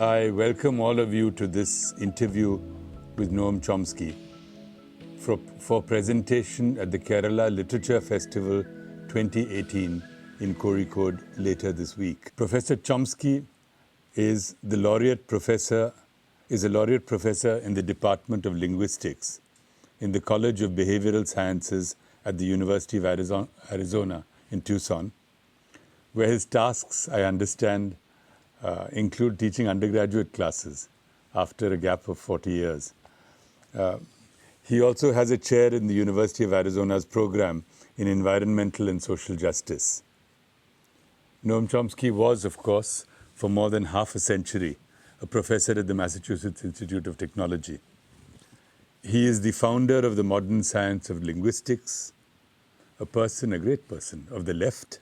I welcome all of you to this interview with Noam Chomsky for presentation at the Kerala Literature Festival 2018 in Kozhikode later this week. Professor Chomsky is a laureate professor in the Department of Linguistics in the College of Behavioral Sciences at the University of Arizona in Tucson, where his tasks, I understand, include teaching undergraduate classes after a gap of 40 years. He also has a chair in the University of Arizona's program in environmental and social justice. Noam Chomsky was, of course, for more than half a century, a professor at the Massachusetts Institute of Technology. He is the founder of the modern science of linguistics, a great person of the left,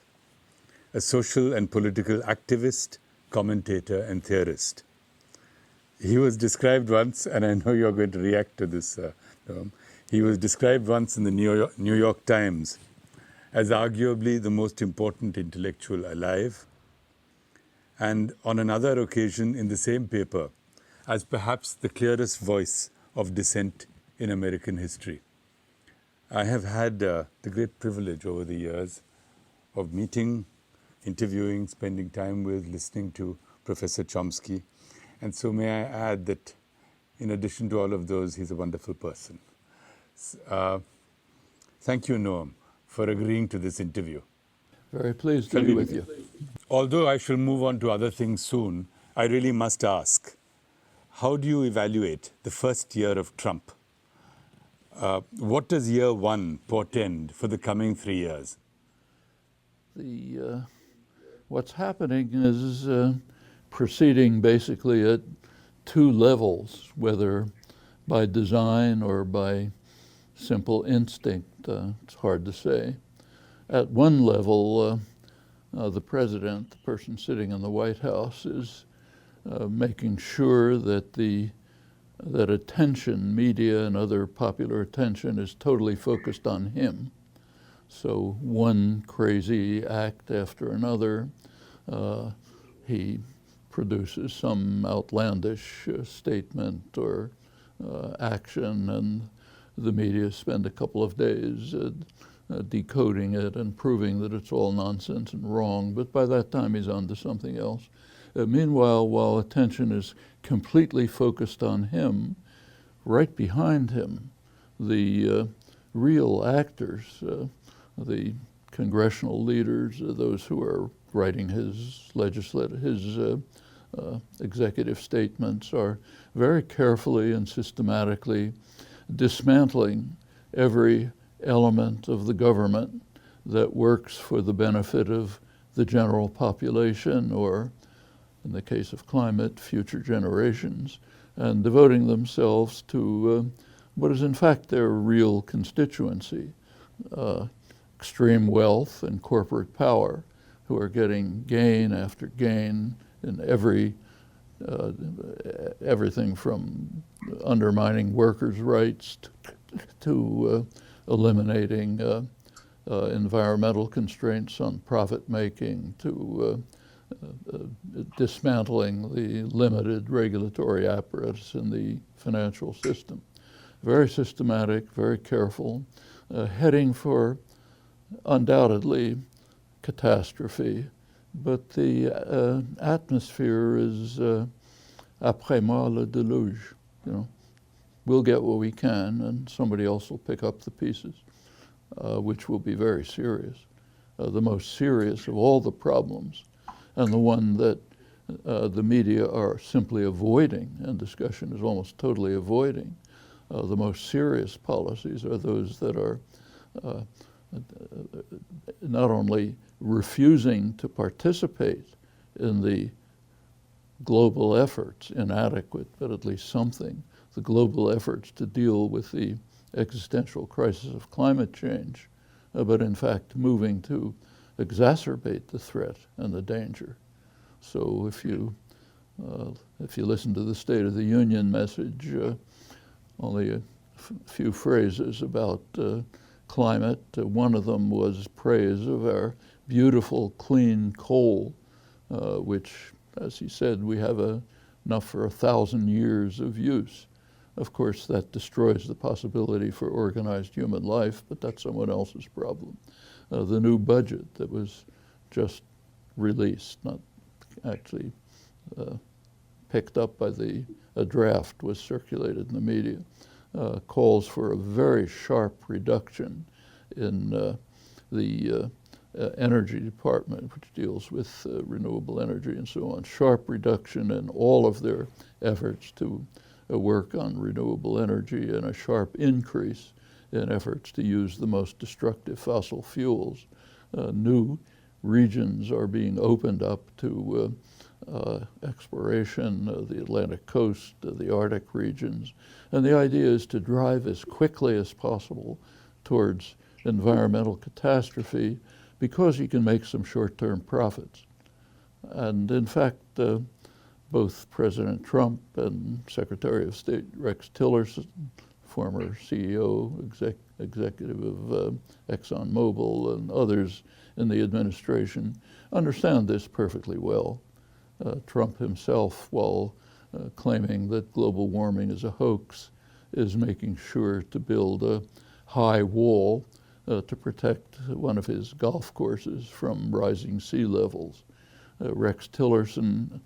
a social and political activist, commentator, and theorist. He was described once, and I know you're going to react to this, Noam. He was described once in the New York Times as arguably the most important intellectual alive, and on another occasion in the same paper as perhaps the clearest voice of dissent in American history. I have had the great privilege over the years of meeting, interviewing, spending time with, listening to Professor Chomsky. And so may I add that in addition to all of those, he's a wonderful person. Thank you, Noam, for agreeing to this interview. Very pleased to be with you. Although I shall move on to other things soon, I really must ask, how do you evaluate the first year of Trump? What does year one portend for the coming 3 years? What's happening is proceeding basically at two levels, whether by design or by simple instinct. It's hard to say. At one level, the president, the person sitting in the White House, is making sure that that attention, media and other popular attention, is totally focused on him. So one crazy act after another, he produces some outlandish statement or action, and the media spend a couple of days decoding it and proving that it's all nonsense and wrong. But by that time, he's on to something else. Meanwhile, while attention is completely focused on him, right behind him, the real actors, the congressional leaders, those who are writing his executive statements, are very carefully and systematically dismantling every element of the government that works for the benefit of the general population, or in the case of climate, future generations, and devoting themselves to what is in fact their real constituency, extreme wealth and corporate power, who are getting gain after gain in everything from undermining workers' rights to eliminating environmental constraints on profit making, to dismantling the limited regulatory apparatus in the financial system. Very systematic, very careful, heading for undoubtedly catastrophe, but the atmosphere is après moi le déluge. We'll get what we can, and somebody else will pick up the pieces, which will be very serious, the most serious of all the problems, and the one that the media are simply avoiding, and discussion is almost totally avoiding. The most serious policies are those that are not only refusing to participate in the global efforts, inadequate, but at least something, the global efforts to deal with the existential crisis of climate change, but in fact moving to exacerbate the threat and the danger. So if you listen to the State of the Union message, only a few phrases about climate. One of them was praise of our beautiful, clean coal, which, as he said, we have a enough for 1,000 years of use. Of course, that destroys the possibility for organized human life, but that's someone else's problem. The new budget that was just released, not actually picked up by a draft was circulated in the media, calls for a very sharp reduction in the energy department, which deals with renewable energy and so on, sharp reduction in all of their efforts to work on renewable energy, and a sharp increase in efforts to use the most destructive fossil fuels. New regions are being opened up to exploration, the Atlantic coast, the Arctic regions, and the idea is to drive as quickly as possible towards environmental catastrophe because you can make some short-term profits. And in fact, both President Trump and Secretary of State Rex Tillerson, former CEO, executive of ExxonMobil, and others in the administration, understand this perfectly well. Trump himself, while claiming that global warming is a hoax, is making sure to build a high wall to protect one of his golf courses from rising sea levels. Rex Tillerson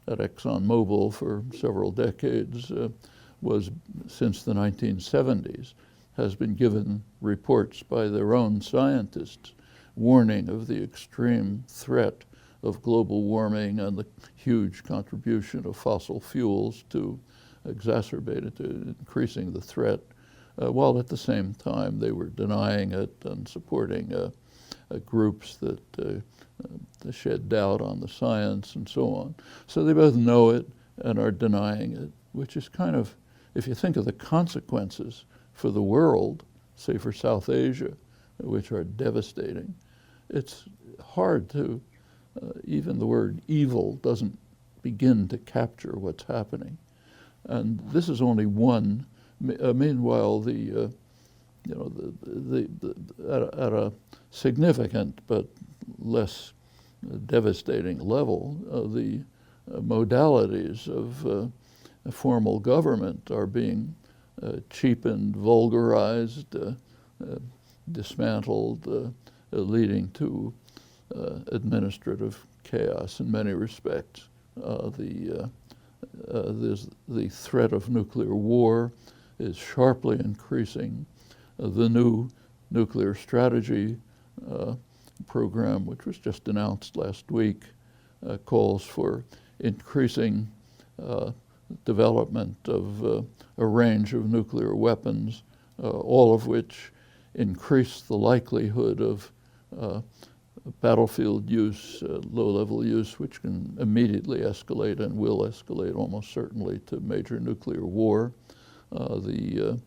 at ExxonMobil for several decades was, since the 1970s, has been given reports by their own scientists warning of the extreme threat of global warming and the huge contribution of fossil fuels to exacerbate it, to increasing the threat, while at the same time they were denying it and supporting groups that shed doubt on the science and so on. So they both know it and are denying it, which is kind of, if you think of the consequences for the world, say for South Asia, which are devastating, it's hard to, even the word evil doesn't begin to capture what's happening. And this is only one. Meanwhile, at a significant but less devastating level, the modalities of formal government are being cheapened, vulgarized, dismantled, leading to administrative chaos in many respects. There's the threat of nuclear war is sharply increasing. The new nuclear strategy program, which was just announced last week, calls for increasing development of a range of nuclear weapons, all of which increase the likelihood of battlefield use, low-level use, which can immediately escalate and will escalate almost certainly to major nuclear war. The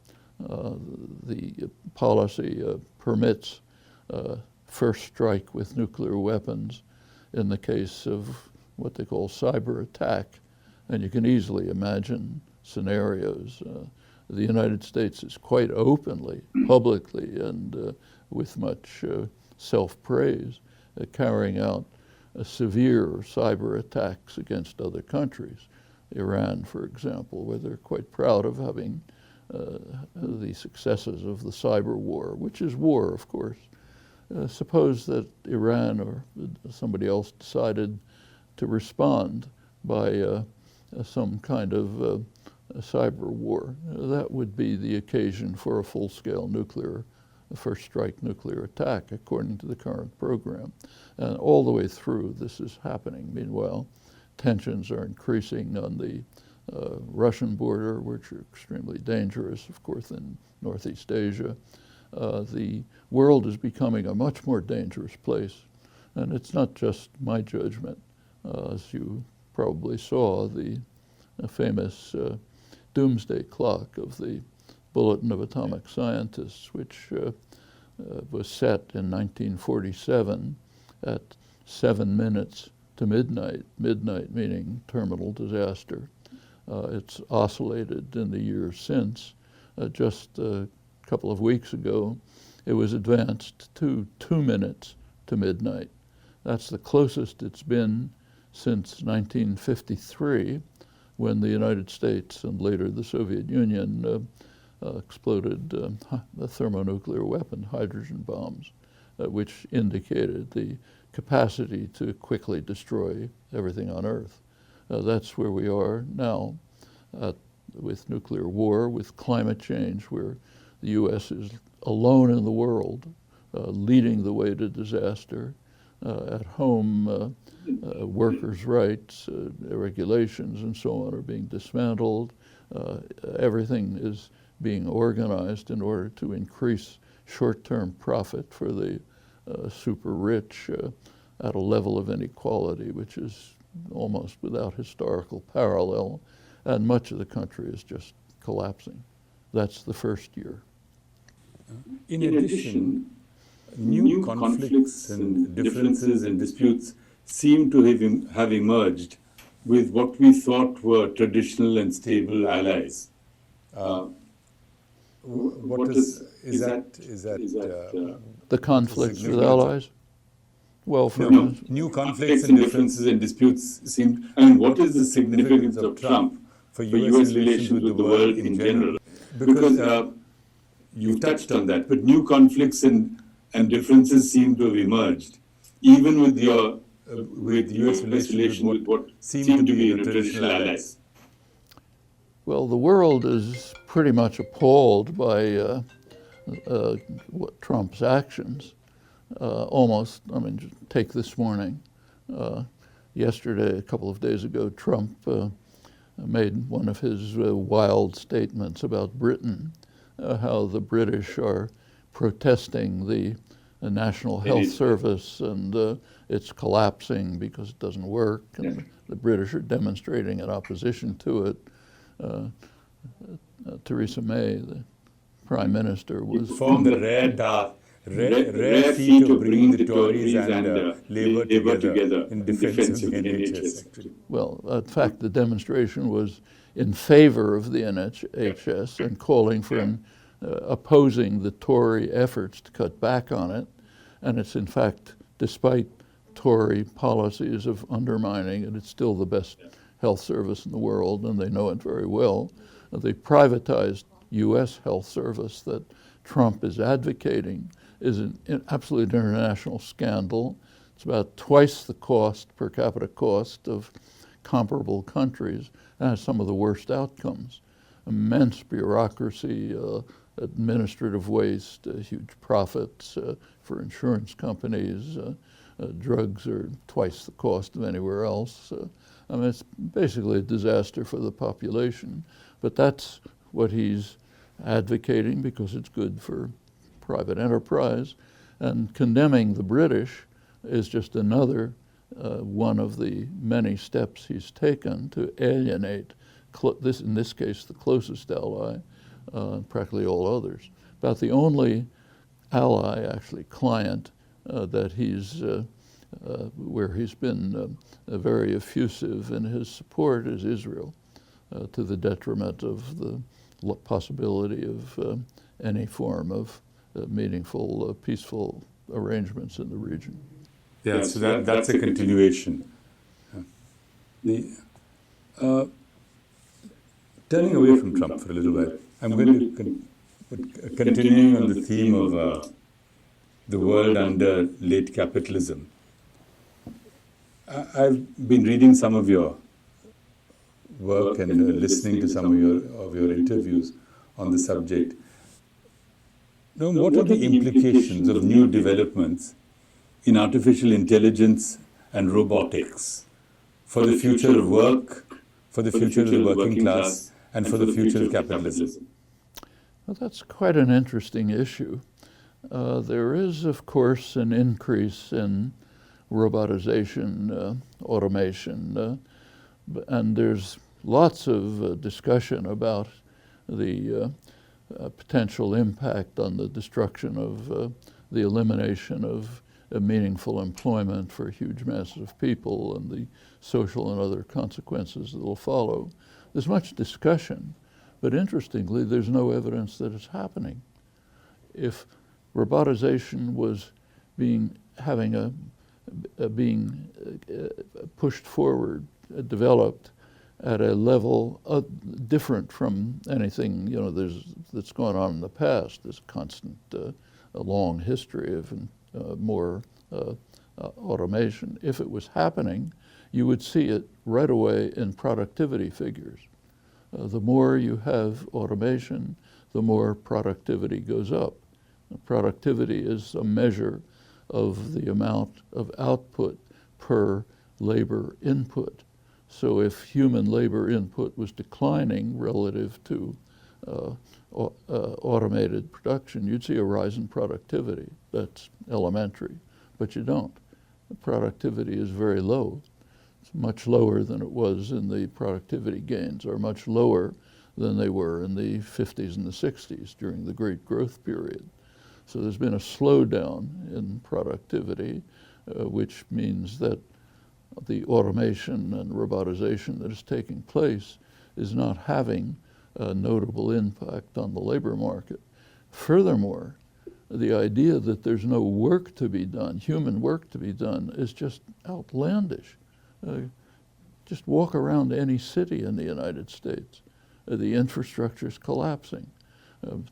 policy permits first strike with nuclear weapons in the case of what they call cyber attack. And you can easily imagine scenarios. The United States is quite openly, publicly, and with much self-praise, carrying out severe cyber attacks against other countries. Iran, for example, where they're quite proud of having the successes of the cyber war, which is war, of course. Suppose that Iran or somebody else decided to respond by some kind of a cyber war. That would be the occasion for a full-scale first strike nuclear attack, according to the current program. And all the way through, this is happening. Meanwhile, tensions are increasing on the Russian border, which are extremely dangerous, of course, in Northeast Asia. The world is becoming a much more dangerous place. And it's not just my judgment. As you probably saw, the famous Doomsday Clock of the Bulletin of Atomic Scientists, which was set in 1947 at 7 minutes to midnight, midnight meaning terminal disaster. It's oscillated in the years since. Just a couple of weeks ago, it was advanced to 2 minutes to midnight. That's the closest it's been since 1953, when the United States and later the Soviet Union exploded the thermonuclear weapon, hydrogen bombs, which indicated the capacity to quickly destroy everything on Earth. That's where we are now with nuclear war, with climate change, where the U.S. is alone in the world, leading the way to disaster. At home, workers' rights, regulations, and so on are being dismantled. Everything is being organized in order to increase short-term profit for the super rich at a level of inequality which is almost without historical parallel, and much of the country is just collapsing. That's the first year. In addition, new conflicts and differences and disputes seem to have emerged with what we thought were traditional and stable allies. What is that the conflicts with allies? Well, for new conflicts and differences and disputes seem. And what is the significance of Trump for U.S. relations with the world in general? Because you've touched on that, but new conflicts and differences seem to have emerged, even with U.S. relations with what seem to be traditional allies. Well, the world is pretty much appalled by Trump's actions. Almost, I mean, just take this morning. Yesterday, a couple of days ago, Trump made one of his wild statements about Britain, how the British are protesting the National Health Service and it's collapsing because it doesn't work, and the British are demonstrating in opposition to it. Theresa May, the Prime Minister, was formed the rare feat of bringing the Tories and Labour together in defense of the NHS. Actually. Well, in fact, the demonstration was in favor of the NHS and calling for opposing the Tory efforts to cut back on it. And it's in fact, despite Tory policies of undermining it, it's still the best health service in the world, and they know it very well. The privatized U.S. health service that Trump is advocating is an absolute international scandal. It's about twice the cost, per capita cost, of comparable countries, and has some of the worst outcomes. Immense bureaucracy, administrative waste, huge profits for insurance companies. Drugs are twice the cost of anywhere else. I mean, it's basically a disaster for the population, but that's what he's advocating because it's good for private enterprise. And condemning the British is just another one of the many steps he's taken to alienate, in this case, the closest ally, practically all others. About the only ally, actually client, that he's where he's been very effusive in his support is Israel, to the detriment of the possibility of any form of meaningful, peaceful arrangements in the region. Yeah, so that's a continuation. Turning away from Trump for a little while, I'm going to continuing on the theme of the world under late capitalism. I've been reading some of your work and listening to some of your interviews on the subject. Now, what are the implications of new developments in artificial intelligence and robotics for the future of work, for the future of the working class, and for the future of capitalism? Well, that's quite an interesting issue. There is, of course, an increase in robotization, automation, and there's lots of discussion about the potential impact on the destruction of the elimination of meaningful employment for huge masses of people and the social and other consequences that will follow. There's much discussion, but interestingly, there's no evidence that it's happening. If robotization was being pushed forward, developed at a level different from anything that's gone on in the past. There's a constant, a long history of more automation. If it was happening, you would see it right away in productivity figures. The more you have automation, the more productivity goes up. Productivity is a measure of the amount of output per labor input. So if human labor input was declining relative to automated production, you'd see a rise in productivity. That's elementary, but you don't. The productivity is very low. It's much lower than it was in the productivity gains, or much lower than they were in the 50s and the 60s during the Great Growth period. So there's been a slowdown in productivity, which means that the automation and robotization that is taking place is not having a notable impact on the labor market. Furthermore, the idea that there's no work to be done, human work to be done, is just outlandish. Just walk around any city in the United States. The infrastructure is collapsing.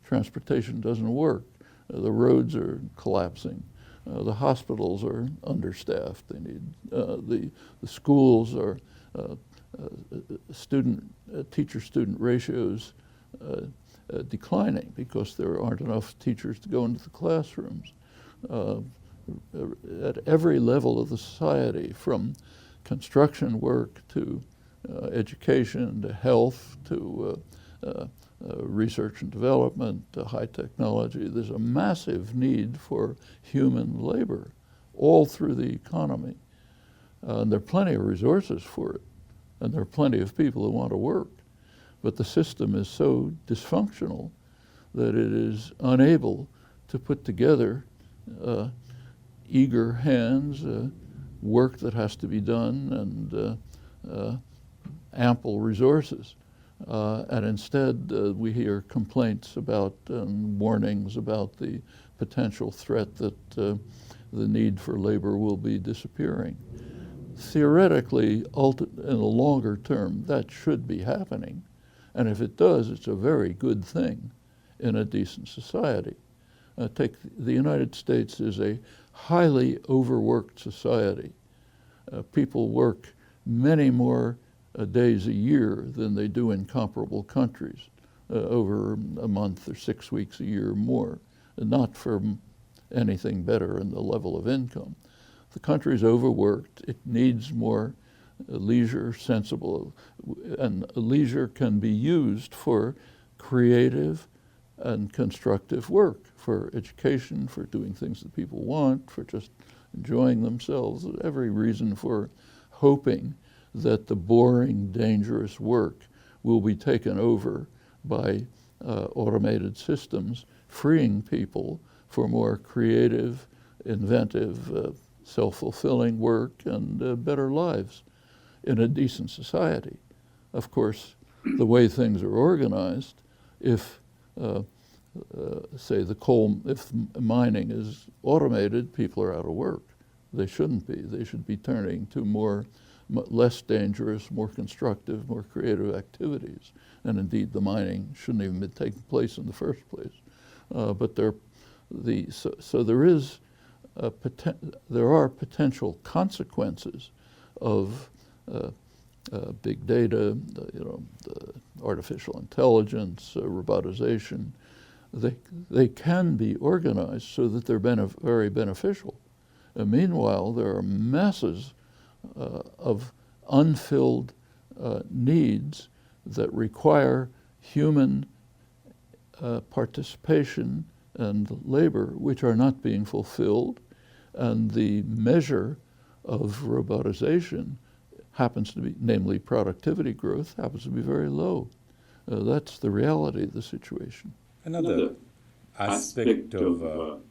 Transportation doesn't work. The roads are collapsing. The hospitals are understaffed. They need the schools are teacher-student ratios declining because there aren't enough teachers to go into the classrooms. At every level of the society, from construction work to education to health to research and development, high technology. There's a massive need for human labor all through the economy. And there are plenty of resources for it, and there are plenty of people who want to work. But the system is so dysfunctional that it is unable to put together eager hands, work that has to be done, and ample resources. And instead, we hear complaints about warnings about the potential threat that the need for labor will be disappearing. Theoretically, in the longer term, that should be happening. And if it does, it's a very good thing in a decent society. Take the United States is a highly overworked society. People work many more days a year than they do in comparable countries, over a month or 6 weeks a year more, not for anything better in the level of income. The country's overworked. It needs more leisure, sensible, and leisure can be used for creative and constructive work, for education, for doing things that people want, for just enjoying themselves. Every reason for hoping that the boring, dangerous work will be taken over by automated systems, freeing people for more creative, inventive, self-fulfilling work and better lives in a decent society. Of course, the way things are organized, if say if mining is automated, people are out of work. They shouldn't be. They should be turning to less dangerous, more constructive, more creative activities. And indeed, the mining shouldn't even be taking place in the first place. But there are potential consequences of big data, the artificial intelligence, robotization. They can be organized so that they're very beneficial. Meanwhile, there are masses of unfilled needs that require human participation and labor, which are not being fulfilled, and the measure of robotization happens to be, namely productivity growth, happens to be very low. That's the reality of the situation. Another aspect of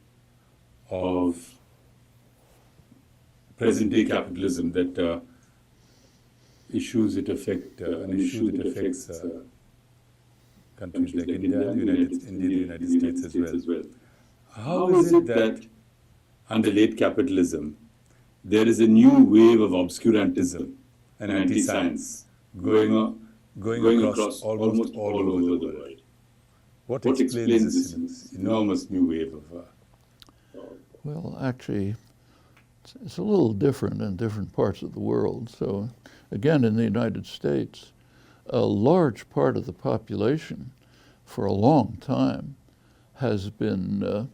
present-day capitalism that issues that affect an issue that affects countries like India and the United States as well. How is it that under late capitalism there is a new wave of obscurantism and anti-science going across almost all over the world. What explains this enormous new wave of... Well, actually, it's a little different in different parts of the world. So, again, in the United States, a large part of the population for a long time has been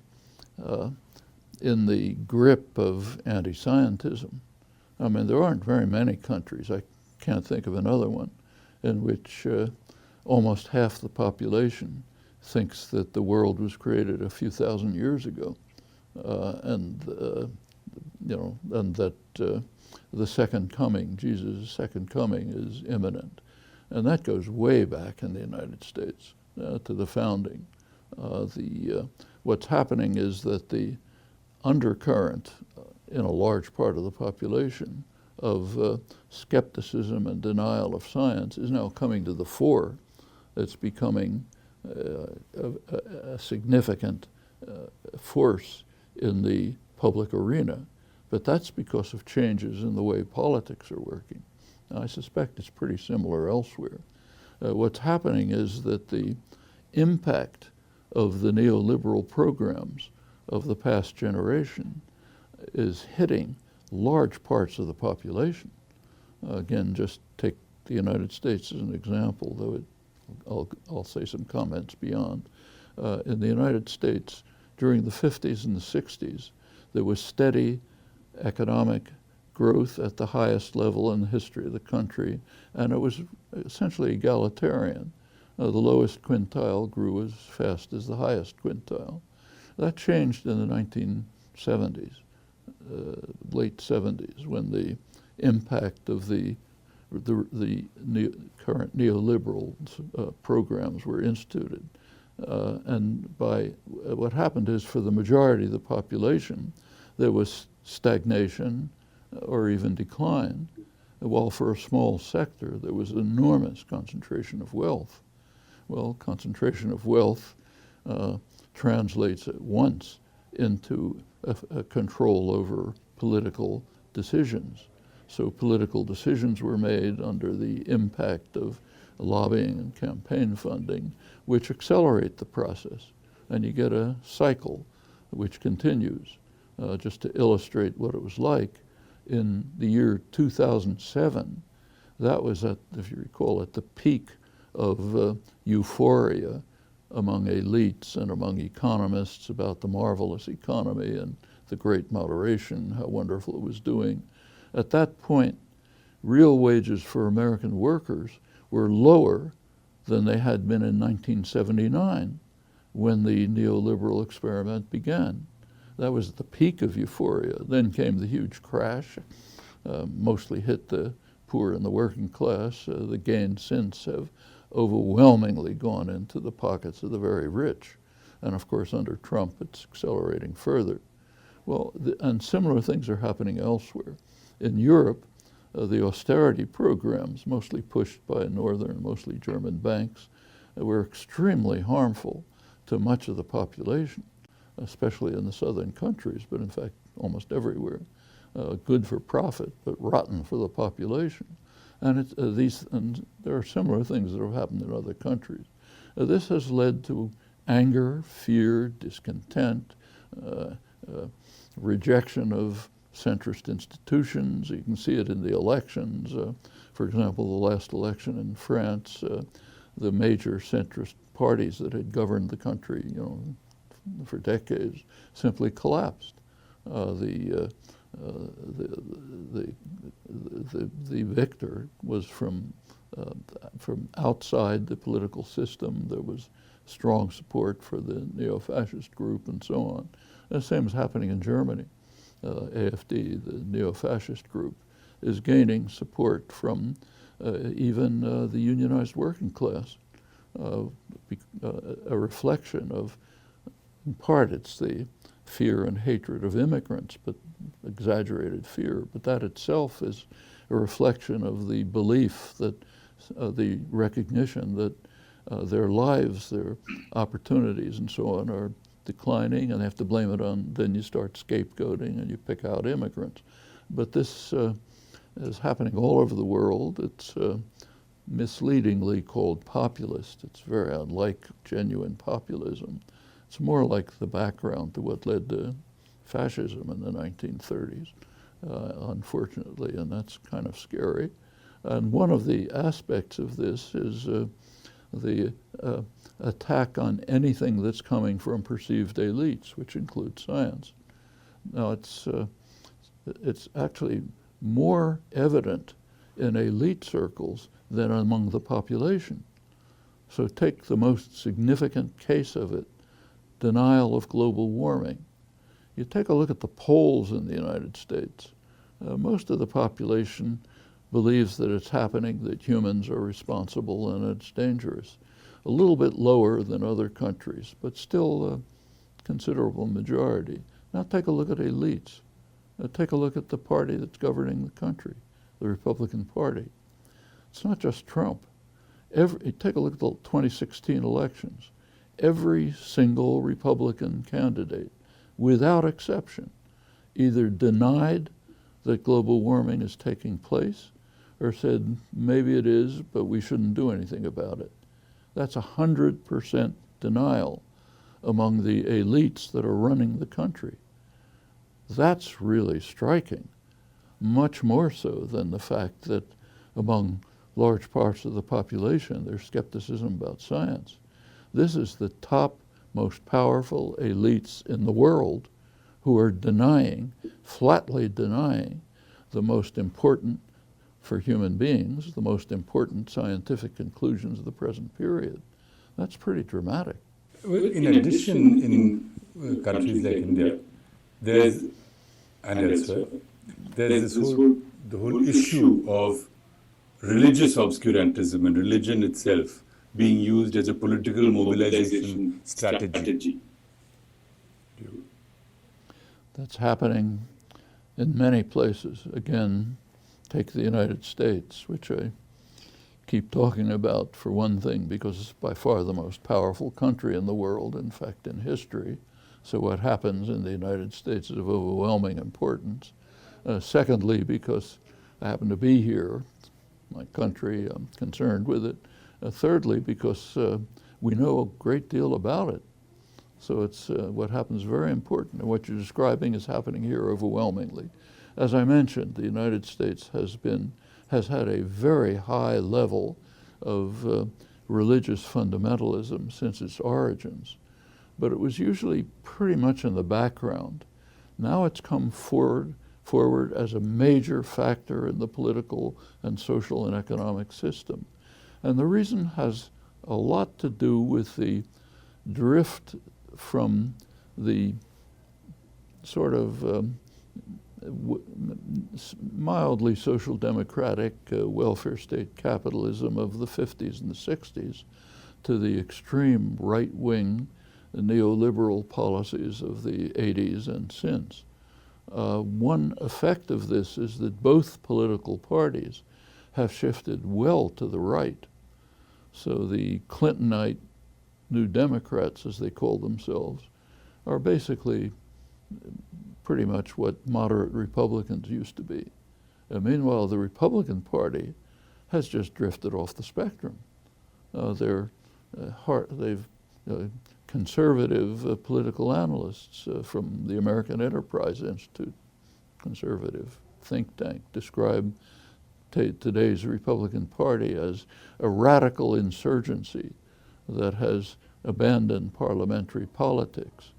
in the grip of anti-scientism. I mean, there aren't very many countries, I can't think of another one, in which almost half the population thinks that the world was created a few thousand years ago, and that the second coming, Jesus' second coming, is imminent. And that goes way back in the United States to the founding. What's happening is that the undercurrent in a large part of the population of skepticism and denial of science is now coming to the fore. It's becoming a significant force in the public arena. But that's because of changes in the way politics are working. Now, I suspect it's pretty similar elsewhere. What's happening is that the impact of the neoliberal programs of the past generation is hitting large parts of the population. Again, just take the United States as an example, though I'll say some comments beyond. In the United States, during the 50s and the 60s, there was steady economic growth at the highest level in the history of the country, and it was essentially egalitarian. The lowest quintile grew as fast as the highest quintile. That changed in the 1970s, late 70s, when the impact of the current neoliberal programs were instituted. And what happened is, for the majority of the population, there was stagnation or even decline, while for a small sector there was enormous concentration of wealth. Well, concentration of wealth translates at once into a control over political decisions. So political decisions were made under the impact of lobbying and campaign funding, which accelerate the process. And you get a cycle which continues. Just to illustrate what it was like, in the year 2007, that was at, if you recall, at the peak of euphoria among elites and among economists about the marvelous economy and the great moderation, how wonderful it was doing. At that point, real wages for American workers were lower than they had been in 1979 when the neoliberal experiment began. That was the peak of euphoria. Then came the huge crash, mostly hit the poor and the working class. The gains since have overwhelmingly gone into the pockets of the very rich. And of course, under Trump, it's accelerating further. Well, and similar things are happening elsewhere. In Europe, the austerity programs, mostly pushed by northern, mostly German banks, were extremely harmful to much of the population, especially in the southern countries, but in fact almost everywhere. Good for profit, but rotten for the population. And there are similar things that have happened in other countries. This has led to anger, fear, discontent, rejection of centrist institutions. You can see it in the elections. For example, the last election in France, the major centrist parties that had governed the country, for decades, simply collapsed. The victor was from outside the political system. There was strong support for the neo-fascist group and so on. The same is happening in Germany. AfD, the neo-fascist group, is gaining support from even the unionized working class, a reflection of, in part, it's the fear and hatred of immigrants, but exaggerated fear. But that itself is a reflection of the belief that, the recognition that their lives, their opportunities and so on are declining, and they have to blame it on, then you start scapegoating and you pick out immigrants. But this is happening all over the world. It's misleadingly called populist. It's very unlike genuine populism. It's more like the background to what led to fascism in the 1930s, unfortunately, and that's kind of scary. And one of the aspects of this is the attack on anything that's coming from perceived elites, which includes science. Now, it's actually more evident in elite circles than among the population. So take the most significant case of it, denial of global warming. You take a look at the polls in the United States. Most of the population believes that it's happening, that humans are responsible, and it's dangerous. A little bit lower than other countries, but still a considerable majority. Now take a look at elites. Take a look at the party that's governing the country, the Republican Party. It's not just Trump. Take a look at the 2016 elections. Every single Republican candidate, without exception, either denied that global warming is taking place or said, maybe it is, but we shouldn't do anything about it. That's 100% denial among the elites that are running the country. That's really striking, much more so than the fact that among large parts of the population there's skepticism about science. This is the top, most powerful elites in the world who are denying, flatly denying, the most important for human beings, the most important scientific conclusions of the present period. That's pretty dramatic. Well, in addition, in countries like India, there's, and elsewhere, there's the whole issue of religious obscurantism and religion itself being used as a political mobilization strategy. That's happening in many places. Again, take the United States, which I keep talking about for one thing because it's by far the most powerful country in the world, in fact, in history. So what happens in the United States is of overwhelming importance. Secondly, because I happen to be here, my country, I'm concerned with it. Thirdly, because we know a great deal about it. So it's what happens very important, and what you're describing is happening here overwhelmingly. As I mentioned, the United States has had a very high level of religious fundamentalism since its origins, but it was usually pretty much in the background. Now it's come forward as a major factor in the political and social and economic system. And the reason has a lot to do with the drift from the sort of mildly social democratic welfare state capitalism of the 50s and the 60s to the extreme right-wing neoliberal policies of the 80s and since. One effect of this is that both political parties have shifted well to the right. So the Clintonite New Democrats, as they call themselves, are basically pretty much what moderate Republicans used to be. Meanwhile, the Republican Party has just drifted off the spectrum. They've conservative political analysts from the American Enterprise Institute, conservative think tank, describe today's Republican Party as a radical insurgency that has abandoned parliamentary politics.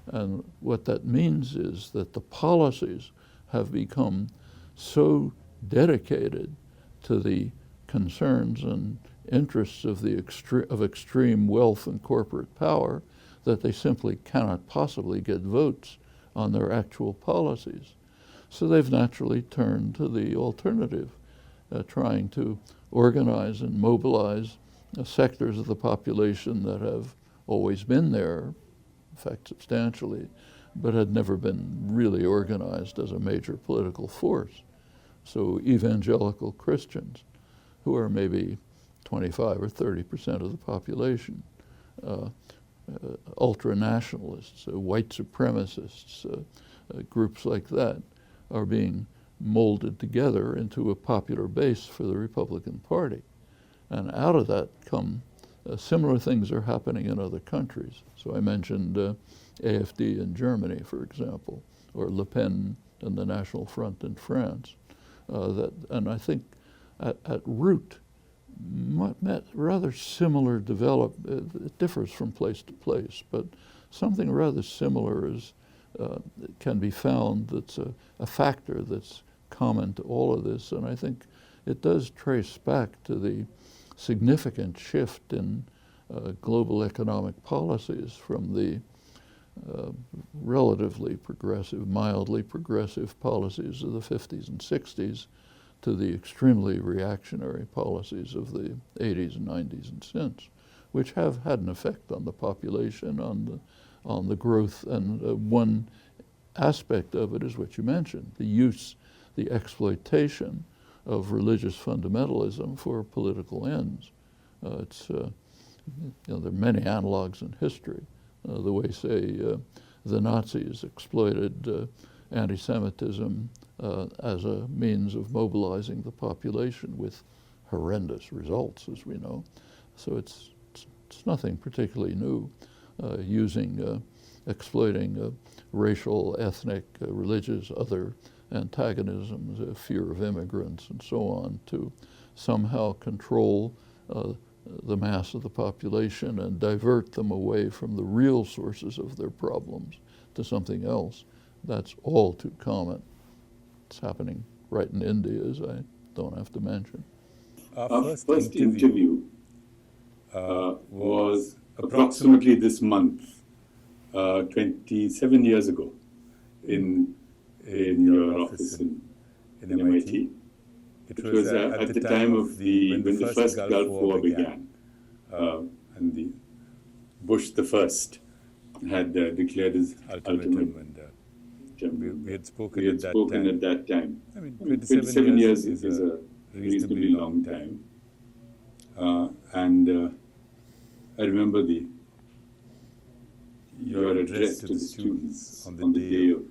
And what that means is that the policies have become so dedicated to the concerns and interests of extreme wealth and corporate power that they simply cannot possibly get votes on their actual policies. So they've naturally turned to the alternative, trying to organize and mobilize sectors of the population that have always been there, in fact substantially, but had never been really organized as a major political force. So evangelical Christians, who are maybe 25 or 30% of the population, ultra-nationalists, white supremacists, groups like that are being molded together into a popular base for the Republican Party. And out of that come similar things are happening in other countries. So I mentioned AfD in Germany, for example, or Le Pen and the National Front in France. And I think at root, rather similar it differs from place to place, but something rather similar can be found that's a factor that's common to all of this. And I think it does trace back to the significant shift in global economic policies from the relatively progressive, mildly progressive policies of the 50s and 60s to the extremely reactionary policies of the 80s and 90s and since, which have had an effect on the population, on the growth. And one aspect of it is what you mentioned, the exploitation of religious fundamentalism for political ends. There are many analogs in history. The way, say, the Nazis exploited anti-Semitism as a means of mobilizing the population with horrendous results, as we know. So it's nothing particularly new, exploiting racial, ethnic, religious, other antagonisms, fear of immigrants, and so on, to somehow control the mass of the population and divert them away from the real sources of their problems to something else. That's all too common. It's happening right in India, as I don't have to mention. Our first interview was approximately this month, 27 years ago, in your office in MIT. It was at the time of when the first Gulf War began, and the Bush the First had declared his ultimatum, and we had spoken at that time. I mean, 27 years is a reasonably long time, and I remember your address to the students on the day of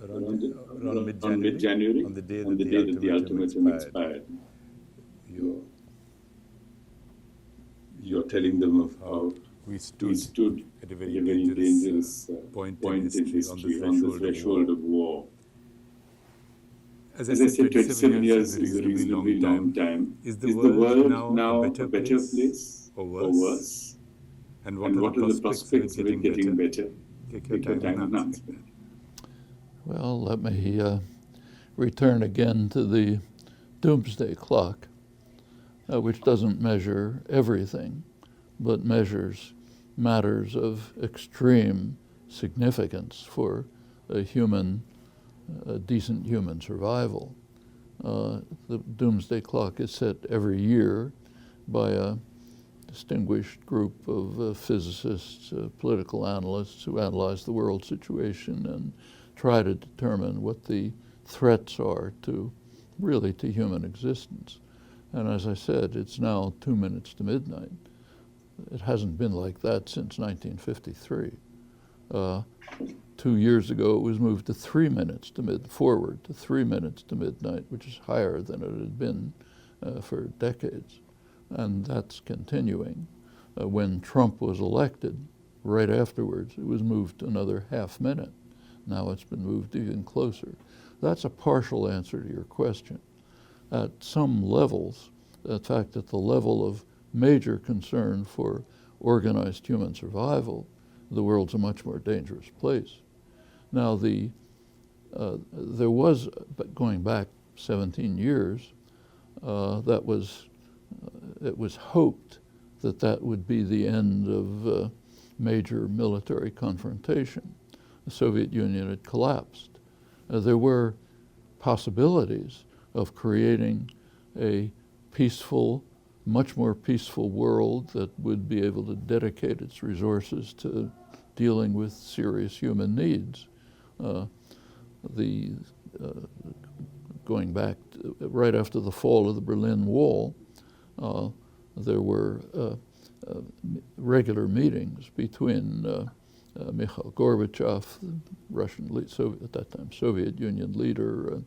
around mid-January, on the day that the ultimatum expired. You're telling them of how we stood at a very dangerous point in history, on the threshold of war. As I said, 27 years is a reasonably long time. Is the world now a better place or worse? And what are the prospects of it getting better? Take your time and answer. Well, let me return again to the Doomsday Clock, which doesn't measure everything, but measures matters of extreme significance for decent human survival. The Doomsday Clock is set every year by a distinguished group of physicists, political analysts who analyze the world situation and try to determine what the threats are to human existence. And as I said, it's now 2 minutes to midnight. It hasn't been like that since 1953. 2 years ago, it was moved to 3 minutes forward to 3 minutes to midnight, which is higher than it had been for decades. And that's continuing. When Trump was elected, right afterwards, it was moved to another half minute. Now it's been moved even closer. That's a partial answer to your question. At some levels, in fact, at the level of major concern for organized human survival, the world's a much more dangerous place. Now, there was, going back 17 years, it was hoped that would be the end of major military confrontation. The Soviet Union had collapsed. There were possibilities of creating a peaceful, much more peaceful world that would be able to dedicate its resources to dealing with serious human needs. Going back right after the fall of the Berlin Wall, there were regular meetings between Mikhail Gorbachev, the Russian at that time Soviet Union leader,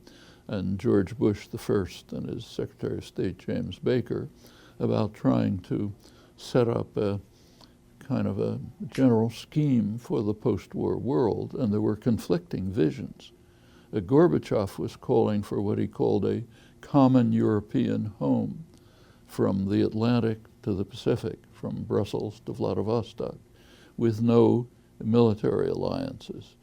and George Bush the First and his Secretary of State James Baker, about trying to set up a kind of a general scheme for the post-war world, and there were conflicting visions. Gorbachev was calling for what he called a common European home, from the Atlantic to the Pacific, from Brussels to Vladivostok, with no military alliances,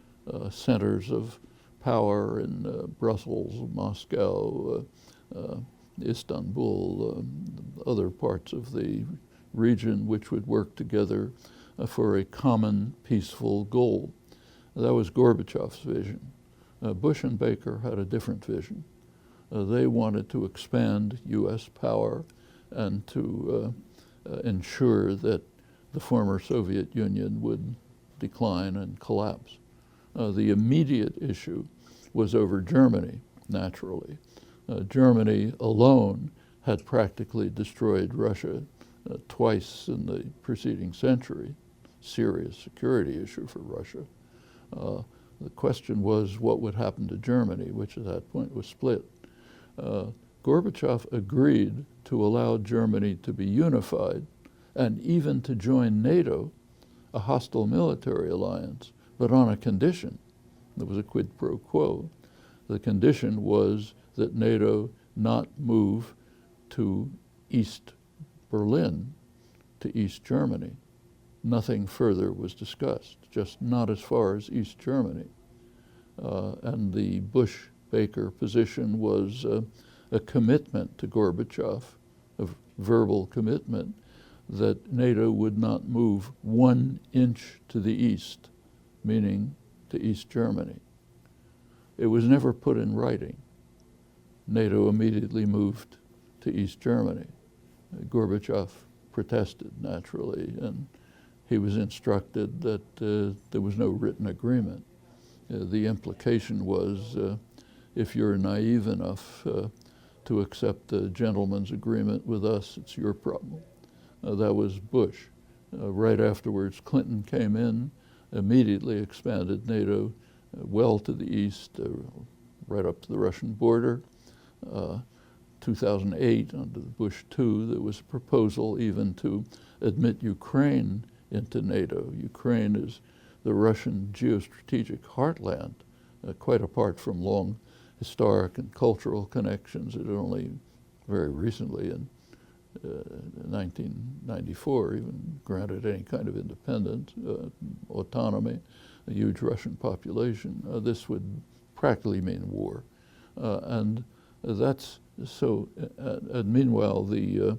centers of power in Brussels, Moscow, Istanbul, other parts of the region which would work together for a common peaceful goal. That was Gorbachev's vision. Bush and Baker had a different vision. They wanted to expand U.S. power and to ensure that the former Soviet Union would decline and collapse. The immediate issue was over Germany, naturally. Germany alone had practically destroyed Russia twice in the preceding century, serious security issue for Russia. The question was what would happen to Germany, which at that point was split. Gorbachev agreed to allow Germany to be unified and even to join NATO, a hostile military alliance, but on a condition. There was a quid pro quo. The condition was that NATO not move to East Berlin, to East Germany. Nothing further was discussed, just not as far as East Germany. And the Bush-Baker position was a commitment to Gorbachev, a verbal commitment, that NATO would not move 1 inch to the east, meaning to East Germany. It was never put in writing. NATO immediately moved to East Germany. Gorbachev protested, naturally, and he was instructed that there was no written agreement. The implication was, if you're naive enough to accept a gentleman's agreement with us, it's your problem. That was Bush. Right afterwards, Clinton came in, immediately expanded NATO well to the east, right up to the Russian border. 2008, under Bush II, there was a proposal even to admit Ukraine into NATO. Ukraine is the Russian geostrategic heartland, quite apart from long historic and cultural connections. It only very recently, in 1994, even granted any kind of independence, autonomy, a huge Russian population. This would practically mean war. And that's so, and meanwhile, the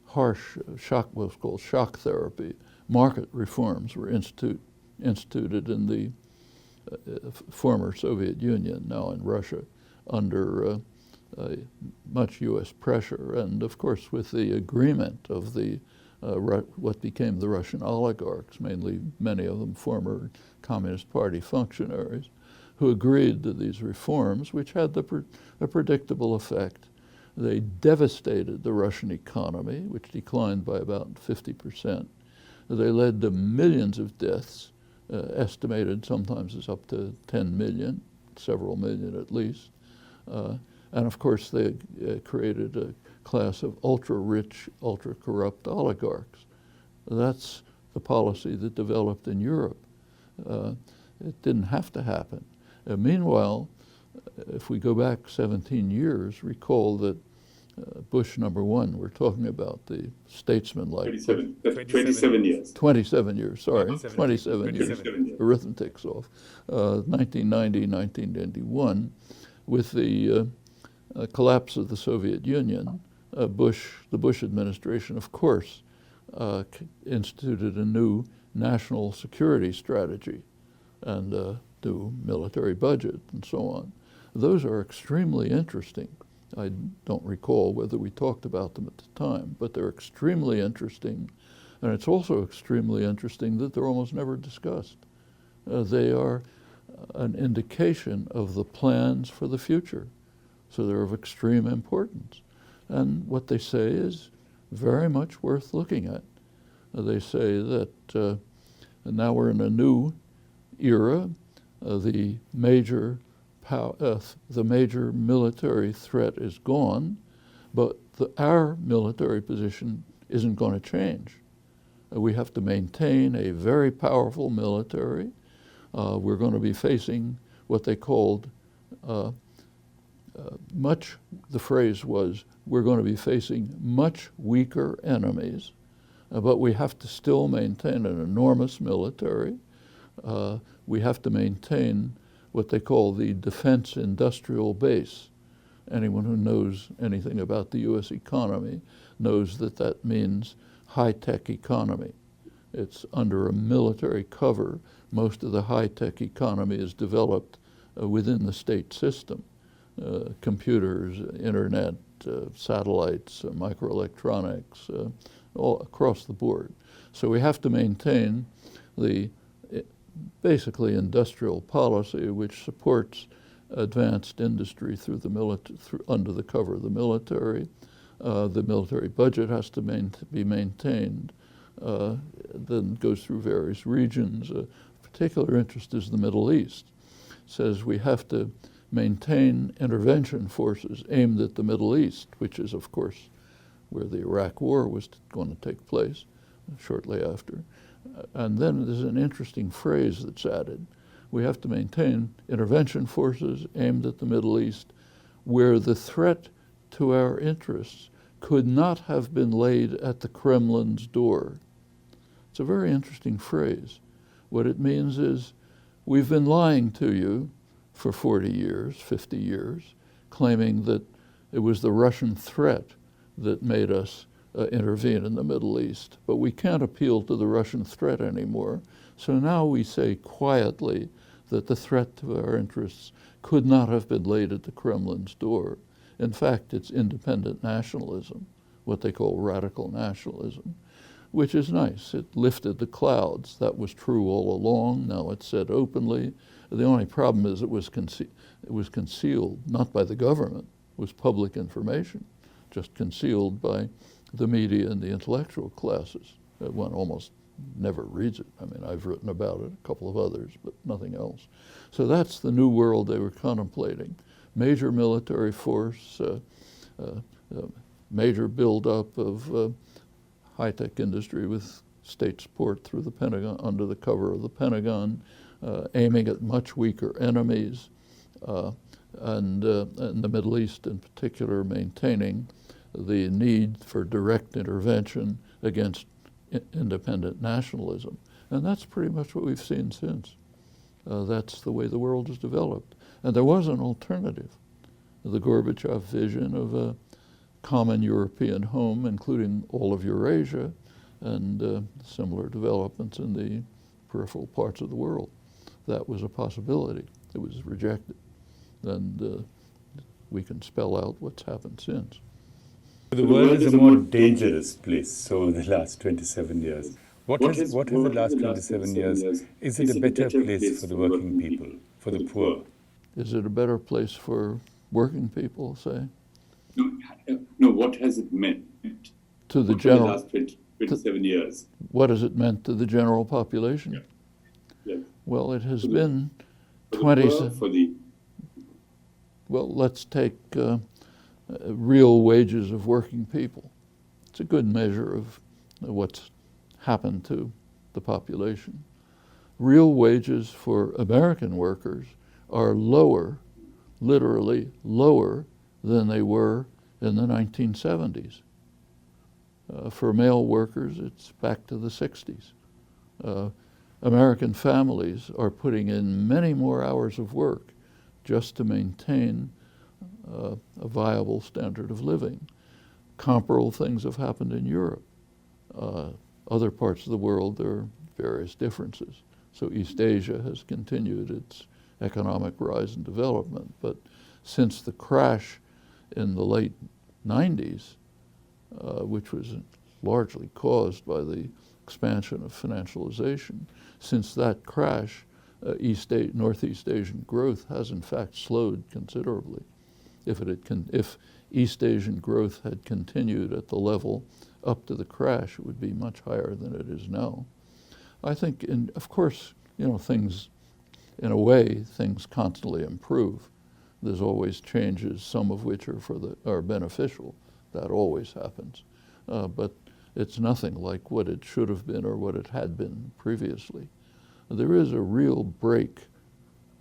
harsh shock, what's called shock therapy, market reforms were instituted in the former Soviet Union, now in Russia, under much U.S. pressure, and of course with the agreement of the what became the Russian oligarchs, mainly many of them former Communist Party functionaries, who agreed to these reforms, which had a predictable effect. They devastated the Russian economy, which declined by about 50%. They led to millions of deaths, estimated sometimes as up to 10 million, several million at least. And of course, they created a class of ultra-rich, ultra-corrupt oligarchs. That's the policy that developed in Europe. It didn't have to happen. Meanwhile, if we go back 17 years, recall that Bush #1, we're talking about the statesman like 27 years. 27 years, sorry, 27 years. 27 years. Arithmetic's off. 1990, 1991, with the collapse of the Soviet Union, the Bush administration, of course, instituted a new national security strategy and new military budget and so on. Those are extremely interesting. I don't recall whether we talked about them at the time, but they're extremely interesting. And it's also extremely interesting that they're almost never discussed. They are an indication of the plans for the future. So they're of extreme importance. And what they say is very much worth looking at. They say that now we're in a new era. The major military threat is gone, but our military position isn't going to change. We have to maintain a very powerful military. We're going to be facing what they called the phrase was, we're going to be facing much weaker enemies, but we have to still maintain an enormous military. We have to maintain what they call the defense industrial base. Anyone who knows anything about the U.S. economy knows that that means high-tech economy. It's under a military cover. Most of the high-tech economy is developed within the state system. Computers, internet, satellites, microelectronics, all across the board. So we have to maintain the basically industrial policy which supports advanced industry through the under the cover of the military. The military budget has to be maintained, then goes through various regions. Particular interest is the Middle East. Says we have to maintain intervention forces aimed at the Middle East, which is, of course, where the Iraq War was going to take place shortly after. And then there's an interesting phrase that's added. We have to maintain intervention forces aimed at the Middle East where the threat to our interests could not have been laid at the Kremlin's door. It's a very interesting phrase. What it means is we've been lying to you for 40 years, 50 years, claiming that it was the Russian threat that made us intervene in the Middle East. But we can't appeal to the Russian threat anymore. So now we say quietly that the threat to our interests could not have been laid at the Kremlin's door. In fact, it's independent nationalism, what they call radical nationalism, which is nice. It lifted the clouds. That was true all along. Now it's said openly. The only problem is it was concealed, not by the government. It was public information, just concealed by the media and the intellectual classes. One almost never reads it. I mean, I've written about it, a couple of others, but nothing else. So that's the new world they were contemplating. Major military force, major buildup of high-tech industry with state support through the Pentagon, under the cover of the Pentagon, aiming at much weaker enemies, and the Middle East in particular maintaining the need for direct intervention against independent nationalism. And that's pretty much what we've seen since. That's the way the world has developed. And there was an alternative. The Gorbachev vision of a common European home, including all of Eurasia, and similar developments in the peripheral parts of the world. That was a possibility. It was rejected. And we can spell out what's happened since. The world is a more dangerous place over the last 27 years. What has the last 27 years? Is it a better place for the working people, for the poor? Is it a better place for working people, say? No, what has it meant to the general, the last 27 years? What has it meant to the general population? Yeah. Yes. Well, it has been 20... Well, let's take real wages of working people. It's a good measure of what's happened to the population. Real wages for American workers are lower, literally lower, than they were in the 1970s. For male workers, it's back to the 60s. American families are putting in many more hours of work just to maintain a viable standard of living. Comparable things have happened in Europe. Other parts of the world, there are various differences. So East Asia has continued its economic rise and development, but since the crash in the late 90s, which was largely caused by the expansion of financialization, since that crash, Northeast Asian growth has in fact slowed considerably. If East Asian growth had continued at the level up to the crash, it would be much higher than it is now. I think, of course, things, in a way, things constantly improve. There's always changes, some of which are beneficial. That always happens. But it's nothing like what it should have been or what it had been previously. There is a real break,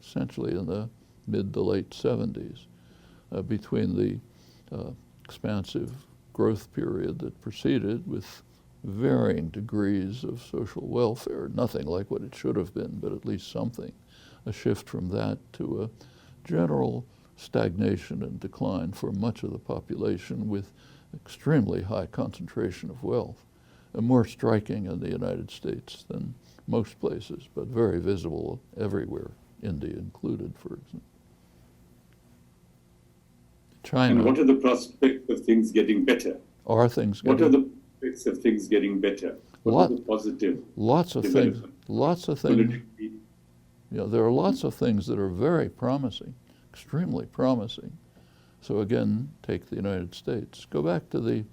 essentially in the mid to late 70s, between the expansive growth period that preceded with varying degrees of social welfare, nothing like what it should have been, but at least something, a shift from that to a general stagnation and decline for much of the population with extremely high concentration of wealth, and more striking in the United States than most places, but very visible everywhere, India included, for example. China. And what are the prospects of things getting better? Are things getting? What are the prospects of things getting better? What are the positive? Lots of things. Lots of things. Politically? Yeah, there are lots of things that are very promising, extremely promising. So again, take the United States. Go back to the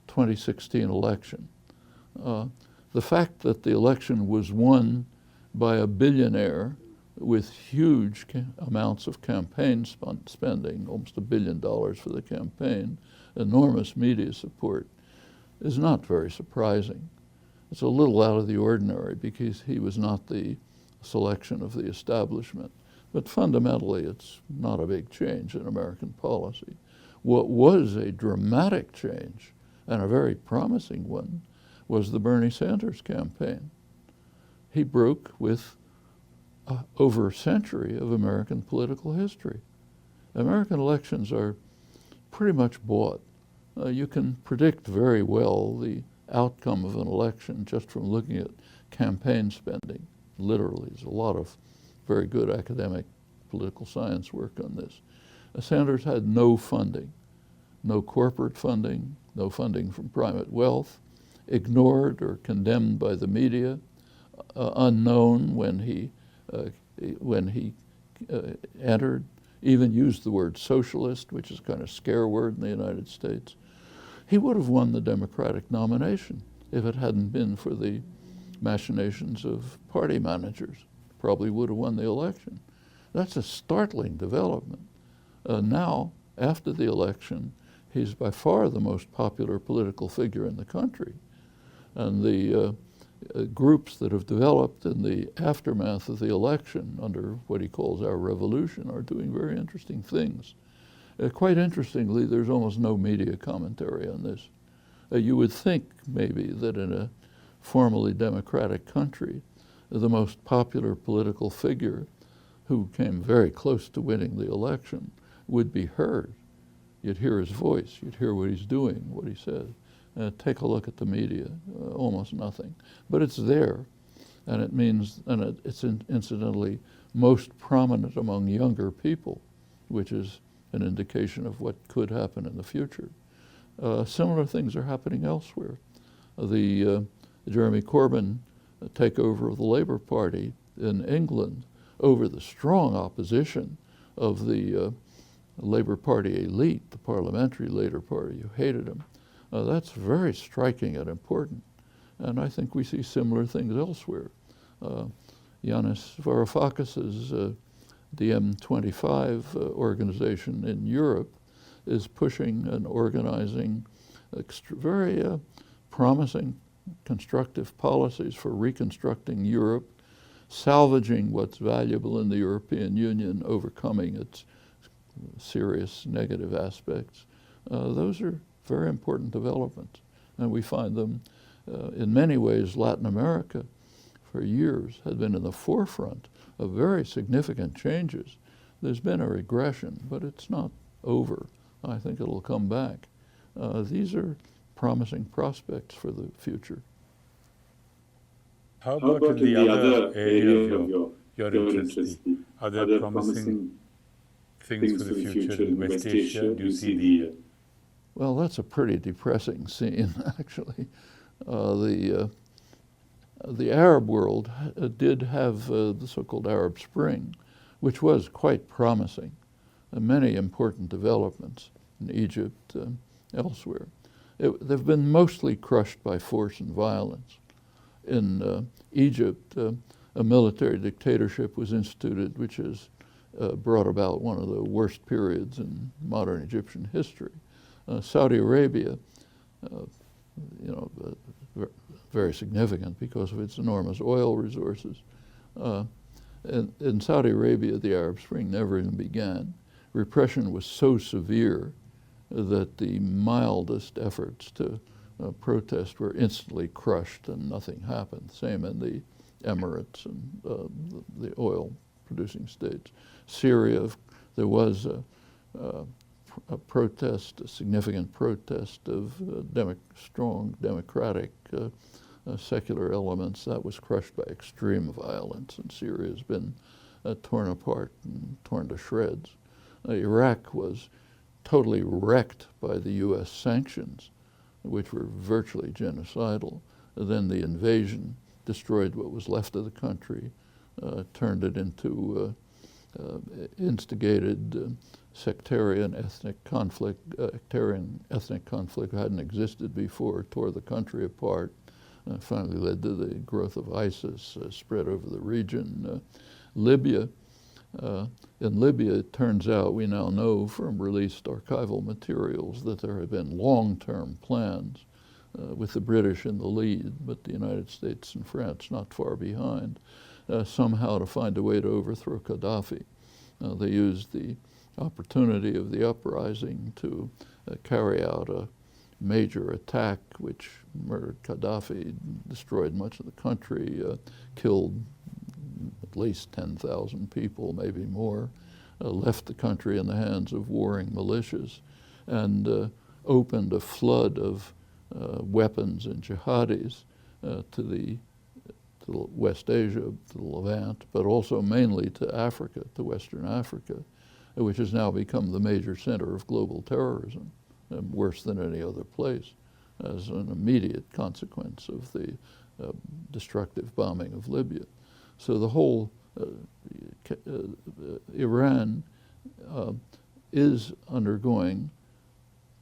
2016 election. The fact that the election was won by a billionaire with huge amounts of campaign spending, almost $1 billion for the campaign, enormous media support, is not very surprising. It's a little out of the ordinary because he was not the selection of the establishment. But fundamentally, it's not a big change in American policy. What was a dramatic change, and a very promising one, was the Bernie Sanders campaign. He broke with over a century of American political history. American elections are pretty much bought. You can predict very well the outcome of an election just from looking at campaign spending. Literally, there's a lot of very good academic political science work on this. Sanders had no funding, no corporate funding, no funding from private wealth, ignored or condemned by the media, unknown when he entered, even used the word socialist, which is a kind of scare word in the United States. He would have won the Democratic nomination if it hadn't been for the machinations of party managers. Probably would have won the election. That's a startling development. Now, after the election, he's by far the most popular political figure in the country. And the groups that have developed in the aftermath of the election under what he calls our revolution are doing very interesting things. Quite interestingly, there's almost no media commentary on this. You would think maybe that in a formally democratic country, the most popular political figure who came very close to winning the election would be heard. You'd hear his voice, you'd hear what he's doing, what he says. Take a look at the media, almost nothing. But it's there, and it means, and it's incidentally most prominent among younger people, which is an indication of what could happen in the future. Similar things are happening elsewhere. The Jeremy Corbyn takeover of the Labour Party in England over the strong opposition of the Labour Party elite, the parliamentary Labour Party, who hated him. That's very striking and important. And I think we see similar things elsewhere. Yanis Varoufakis's DiEM25 organization in Europe is pushing and organizing very promising constructive policies for reconstructing Europe, salvaging what's valuable in the European Union, overcoming its serious negative aspects. Those are very important developments, and we find them in many ways. Latin America for years had been in the forefront of very significant changes. There's been a regression, but it's not over. I think it'll come back. These are promising prospects for the future. How about in the other area of your interest? Are there promising things for the future in West Asia? Do you see the... Well, that's a pretty depressing scene, actually. The Arab world did have the so-called Arab Spring, which was quite promising. Many important developments in Egypt, elsewhere. They've been mostly crushed by force and violence. In Egypt, a military dictatorship was instituted, which has brought about one of the worst periods in modern Egyptian history. Saudi Arabia, very significant because of its enormous oil resources. In Saudi Arabia, the Arab Spring never even began. Repression was so severe that the mildest efforts to protest were instantly crushed and nothing happened. Same in the Emirates and the oil-producing states. Syria, there was a protest, a significant protest of strong democratic secular elements that was crushed by extreme violence, and Syria has been torn apart and torn to shreds. Iraq was totally wrecked by the U.S. sanctions, which were virtually genocidal. Then the invasion destroyed what was left of the country, turned it into instigated sectarian ethnic conflict, ethnic conflict hadn't existed before, tore the country apart, finally led to the growth of ISIS, spread over the region. Libya, in Libya, it turns out, we now know from released archival materials, that there have been long-term plans with the British in the lead, but the United States and France not far behind, somehow to find a way to overthrow Gaddafi. They used the opportunity of the uprising to carry out a major attack which murdered Gaddafi, destroyed much of the country, killed at least 10,000 people, maybe more, left the country in the hands of warring militias, and opened a flood of weapons and jihadis to West Asia, to the Levant, but also mainly to Africa, to Western Africa, which has now become the major center of global terrorism, worse than any other place, as an immediate consequence of the destructive bombing of Libya. So the whole Iran is undergoing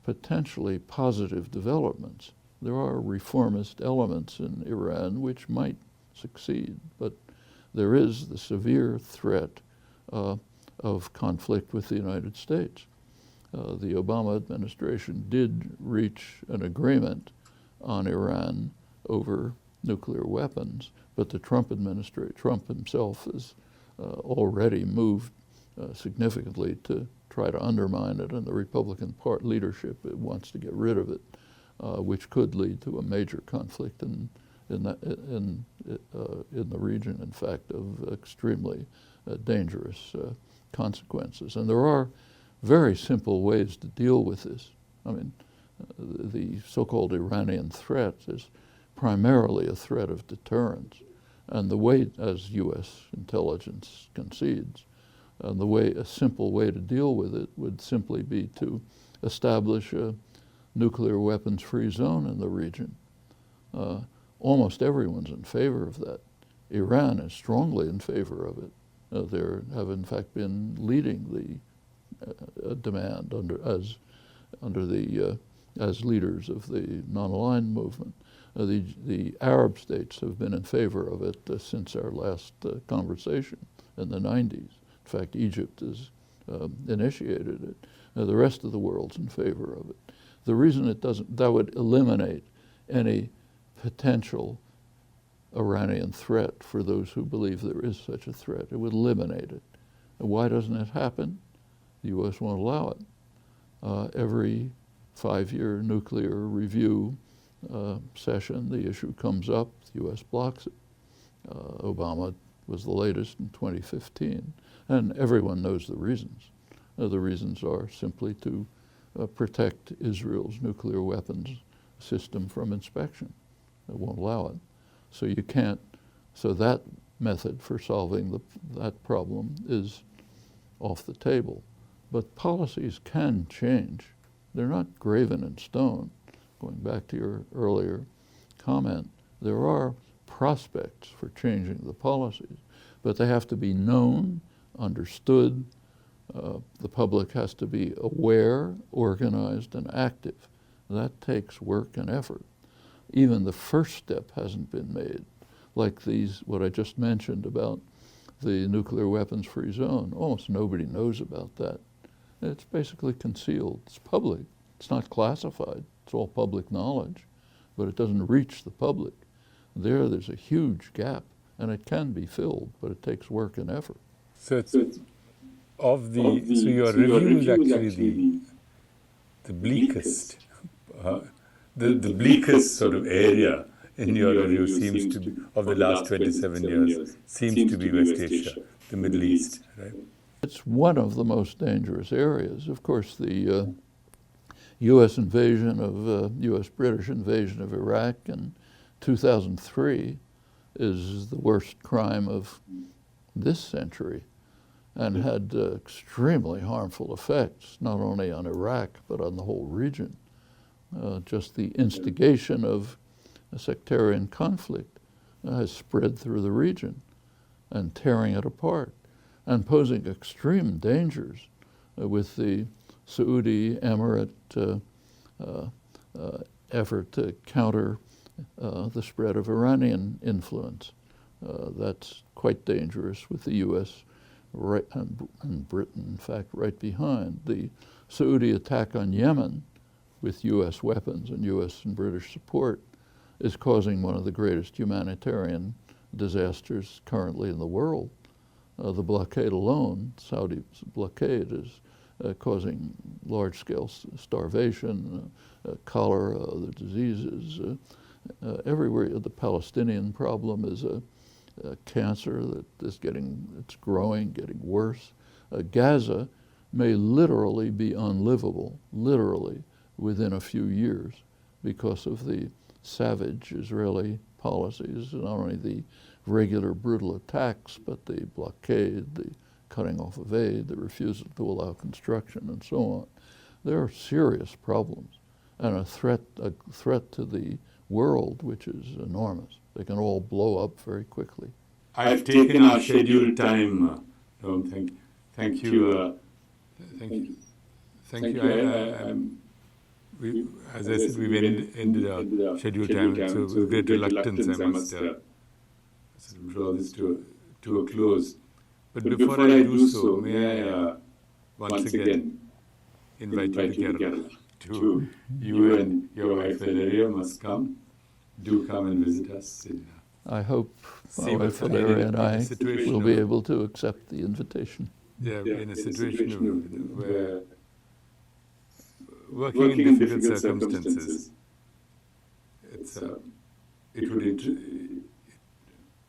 potentially positive developments. There are reformist elements in Iran which might succeed, but there is the severe threat of conflict with the United States. The Obama administration did reach an agreement on Iran over nuclear weapons, but the Trump administration, Trump himself has already moved significantly to try to undermine it, and the Republican leadership wants to get rid of it, which could lead to a major conflict in the region, in fact, of extremely dangerous consequences. And there are very simple ways to deal with this. I mean, the so-called Iranian threat is primarily a threat of deterrence. And the way, as U.S. intelligence concedes, a simple way to deal with it would simply be to establish a nuclear weapons-free zone in the region. Almost everyone's in favor of that. Iran is strongly in favor of it. They have in fact been leading the demand as leaders of the non-aligned movement. The Arab states have been in favor of it since our last conversation in the 90s. In fact, Egypt has initiated it. The rest of the world's in favor of it. The reason it doesn't, that would eliminate any potential Iranian threat for those who believe there is such a threat. It would eliminate it. And why doesn't it happen? The U.S. won't allow it. Every 5-year nuclear review session, the issue comes up, the U.S. blocks it. Obama was the latest in 2015, and everyone knows the reasons. The reasons are simply to protect Israel's nuclear weapons system from inspection. It won't allow it. So you can't, so that method for solving that problem is off the table. But policies can change. They're not graven in stone. Going back to your earlier comment, there are prospects for changing the policies, but they have to be known, understood. The public has to be aware, organized, and active. That takes work and effort. Even the first step hasn't been made, like what I just mentioned about the nuclear weapons-free zone. Almost nobody knows about that. It's basically concealed. It's public, It's not classified. It's all public knowledge, but it doesn't reach the public. There's a huge gap, and it can be filled, but it takes work and effort. So your review is actually the bleakest, the bleakest sort of area in your review seems to be, of the last 27 years, seems to be West Asia, the Middle East, right? It's one of the most dangerous areas. Of course, the U.S. invasion of, U.S.-British invasion of Iraq in 2003 is the worst crime of this century and had extremely harmful effects, not only on Iraq, but on the whole region. Just the instigation of a sectarian conflict has spread through the region and tearing it apart and posing extreme dangers with the Saudi Emirate effort to counter the spread of Iranian influence. That's quite dangerous with the U.S. and Britain, in fact, right behind. The Saudi attack on Yemen with U.S. weapons and U.S. and British support is causing one of the greatest humanitarian disasters currently in the world. The blockade alone, Saudi's blockade, is causing large-scale starvation, cholera, other diseases. Everywhere, the Palestinian problem is a cancer that is it's growing, getting worse. Gaza may literally be unlivable, literally, within a few years because of the savage Israeli policies, not only the regular brutal attacks, but the blockade, the cutting off of aid, the refusal to allow construction, and so on. There are serious problems and a threat to the world which is enormous. They can all blow up very quickly. I've taken our scheduled time. Noam, thank you. As I said, we've ended our scheduled time, so with great reluctance, I must draw this to a close. But before I do so, may I once again invite you to Kerala. You and your wife Valeria must come. Do come and visit us. I hope my wife Valeria and I will be able to accept the invitation. Yeah, in a situation where working in difficult circumstances, it would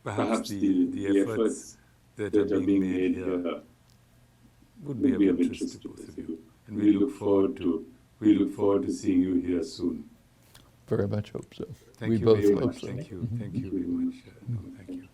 perhaps the efforts that are being made here would be of interest to both of you, and we look forward to seeing you here soon. Very much hope so. Thank you both very hope much. so. Thank you very much. Thank you.